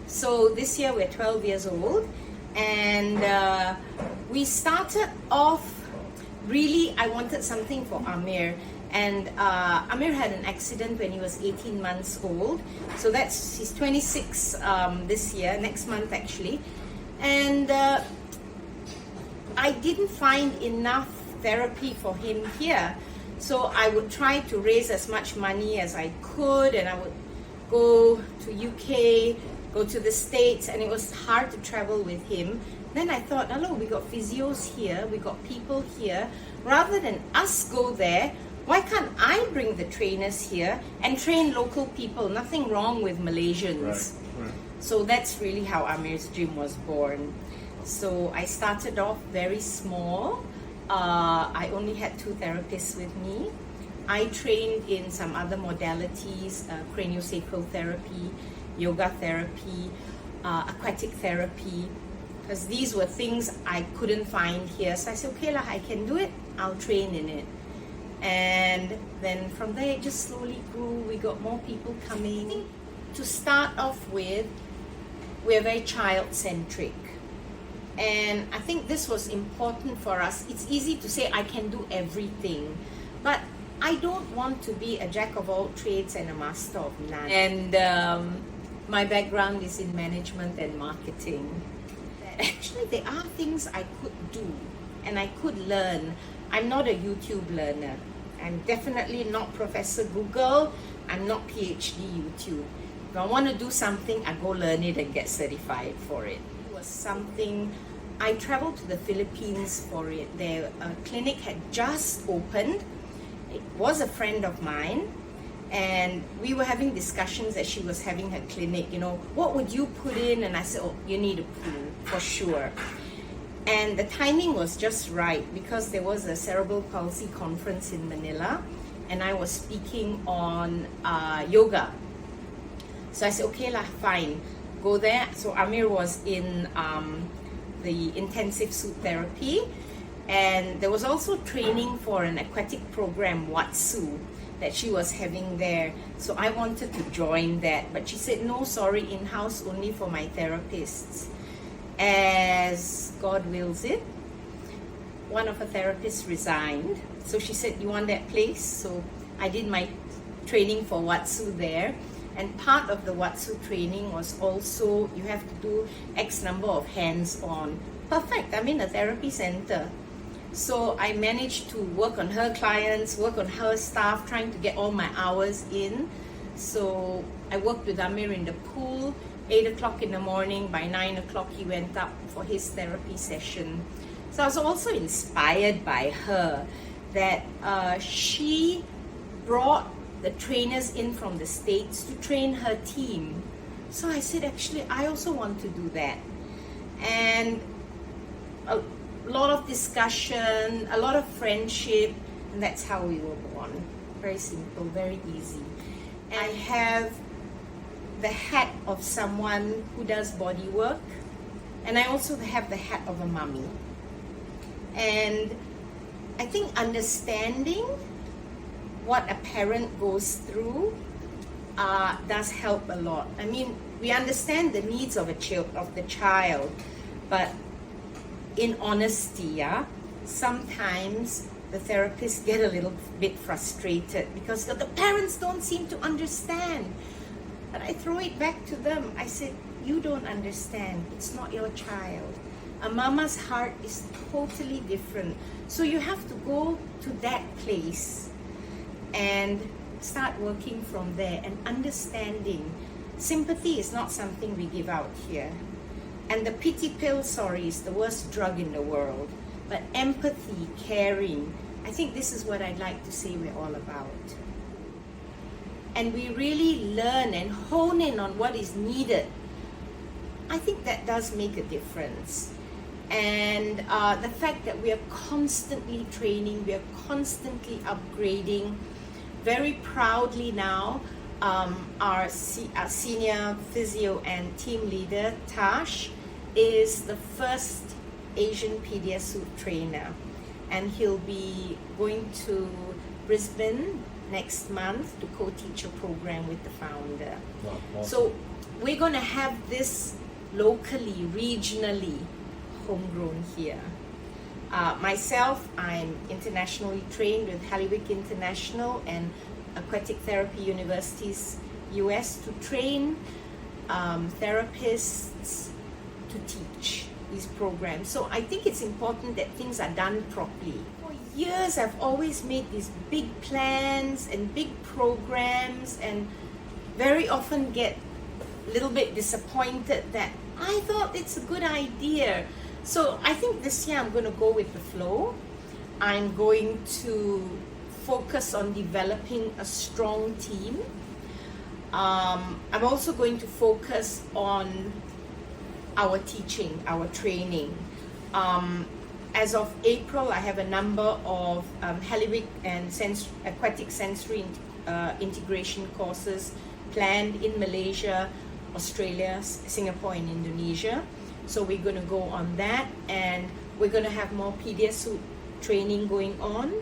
So this year we're 12 years old, and we started off, really I wanted something for Amir, and Amir had an accident when he was 18 months old, so he's 26 this year, next month actually, and I didn't find enough therapy for him here. So I would try to raise as much money as I could, and I would go to UK, go to the States, and it was hard to travel with him. Then I thought, hello, we got physios here, we got people here. Rather than us go there, why can't I bring the trainers here and train local people? Nothing wrong with Malaysians. Right. So that's really how Amir's Gym was born. So I started off very small. I only had 2 therapists with me. I trained in some other modalities, craniosacral therapy, yoga therapy, aquatic therapy, because these were things I couldn't find here. So I said, okay lah, I can do it, I'll train in it. And then from there it just slowly grew. We got more people coming. To start off with, we're very child-centric. And I think this was important for us. It's easy to say I can do everything, but I don't want to be a jack of all trades and a master of none. And my background is in management and marketing. Actually, there are things I could do and I could learn. I'm not a YouTube learner. I'm definitely not Professor Google. I'm not PhD YouTube. If I want to do something, I go learn it and get certified for it. It was something, I traveled to the Philippines for it. Their clinic had just opened. It was a friend of mine, and we were having discussions as she was having her clinic, you know, what would you put in? And I said, oh, you need a pool for sure. And the timing was just right because there was a cerebral palsy conference in Manila, and I was speaking on yoga. So I said, okay lah, fine, go there. So Amir was in the intensive suit therapy, and there was also training for an aquatic program, Watsu, that she was having there. So I wanted to join that, but she said, no, sorry, in-house only for my therapists. As God wills it, one of her therapists resigned. So she said, you want that place? So I did my training for Watsu there. And part of the Watsu training was also, you have to do X number of hands-on. Perfect, I'm in a therapy center. So I managed to work on her clients, work on her staff, trying to get all my hours in. So I worked with Amir in the pool, 8 o'clock in the morning. By 9 o'clock he went up for his therapy session. So I was also inspired by her that she brought the trainers in from the States to train her team. So I said, actually, I also want to do that. And a lot of discussion, a lot of friendship, and that's how we were born. Very simple, very easy. And I have the hat of someone who does body work, and I also have the hat of a mommy. And I think understanding what a parent goes through does help a lot. I mean, we understand the needs of the child, but in honesty, sometimes the therapists get a little bit frustrated because the parents don't seem to understand. But I throw it back to them. I said, you don't understand. It's not your child. A mama's heart is totally different. So you have to go to that place and start working from there and understanding. Sympathy is not something we give out here. And the pity pill, sorry, is the worst drug in the world. But empathy, caring, I think this is what I'd like to say we're all about. And we really learn and hone in on what is needed. I think that does make a difference. And the fact that we are constantly training, we are constantly upgrading. Very proudly now, our senior physio and team leader, Tash, is the first Asian Pediasuit trainer. And he'll be going to Brisbane next month to co-teach a program with the founder. Wow, awesome. So we're going to have this locally, regionally, homegrown here. Myself, I'm internationally trained with Haliwick International and Aquatic Therapy Universities US to train therapists to teach these programs. So I think it's important that things are done properly. For years, I've always made these big plans and big programs, and very often get a little bit disappointed that I thought it's a good idea. So I think this year I'm going to go with the flow. I'm going to focus on developing a strong team. I'm also going to focus on our teaching, our training. As of April, I have a number of Haliwick and aquatic sensory integration courses planned in Malaysia, Australia, Singapore, and Indonesia. So we're going to go on that, and we're going to have more PediaSuit training going on.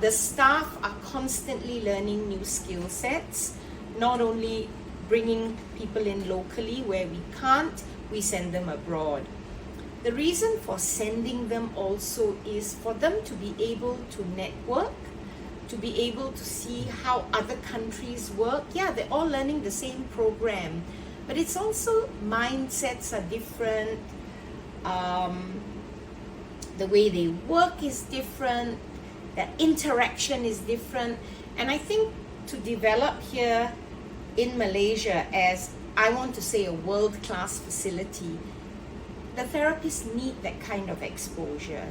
The staff are constantly learning new skill sets, not only bringing people in locally where we can't, we send them abroad. The reason for sending them also is for them to be able to network, to be able to see how other countries work. Yeah, they're all learning the same program, but it's also mindsets are different. The way they work is different. The interaction is different. And I think to develop here in Malaysia as, I want to say, a world-class facility, the therapists need that kind of exposure.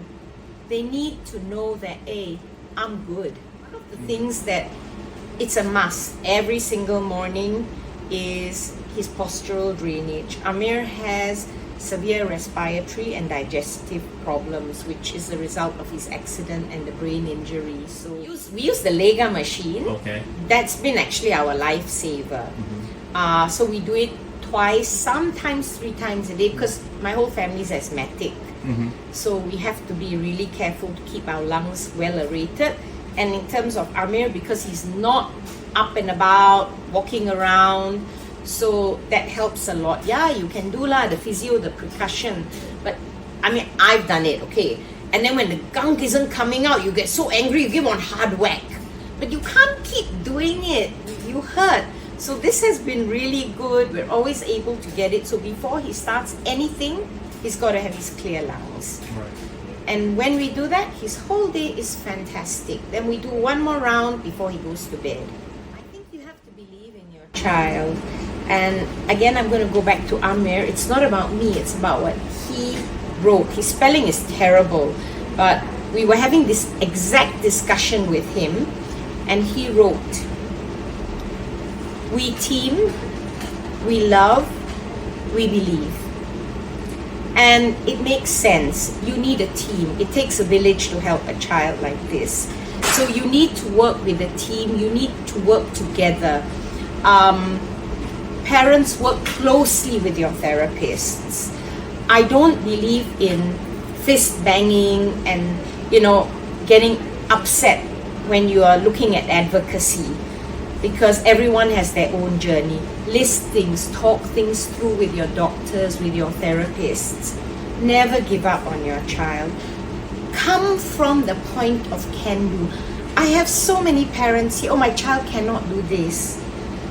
They need to know that, hey, I'm good. One of the things that it's a must every single morning is his postural drainage. Amir has severe respiratory and digestive problems, which is the result of his accident and the brain injury. So we use the LEGA machine. Okay. That's been actually our lifesaver. So we do it twice, sometimes 3 times a day, because my whole family is asthmatic. So we have to be really careful to keep our lungs well aerated. And in terms of Amir, because he's not up and about, walking around, so that helps a lot. Yeah, you can do the physio, the percussion, but I mean, I've done it, okay. And then when the gunk isn't coming out, you get so angry, you give one hard whack. But you can't keep doing it, you hurt. So this has been really good. We're always able to get it. So before he starts anything, he's got to have his clear lungs. Right. And when we do that, his whole day is fantastic. Then we do one more round before he goes to bed. I think you have to believe in your child. And again, I'm going to go back to Amir. It's not about me, it's about what he wrote. His spelling is terrible, but we were having this exact discussion with him, and he wrote, "We team, we love, we believe." And it makes sense. You need a team. It takes a village to help a child like this. So you need to work with a team. You need to work together. Parents, work closely with your therapists. I don't believe in fist banging and, getting upset when you are looking at advocacy, because everyone has their own journey. List things, talk things through with your doctors, with your therapists. Never give up on your child. Come from the point of can do. I have so many parents here, oh, my child cannot do this.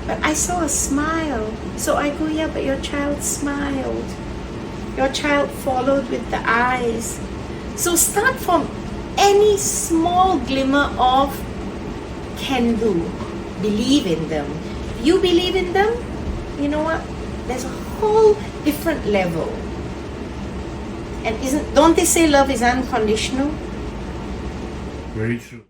But I saw a smile. So I go, yeah, but your child smiled. Your child followed with the eyes. So start from any small glimmer of can do. Believe in them. You believe in them, you know what? There's a whole different level. And don't they say love is unconditional? Very true.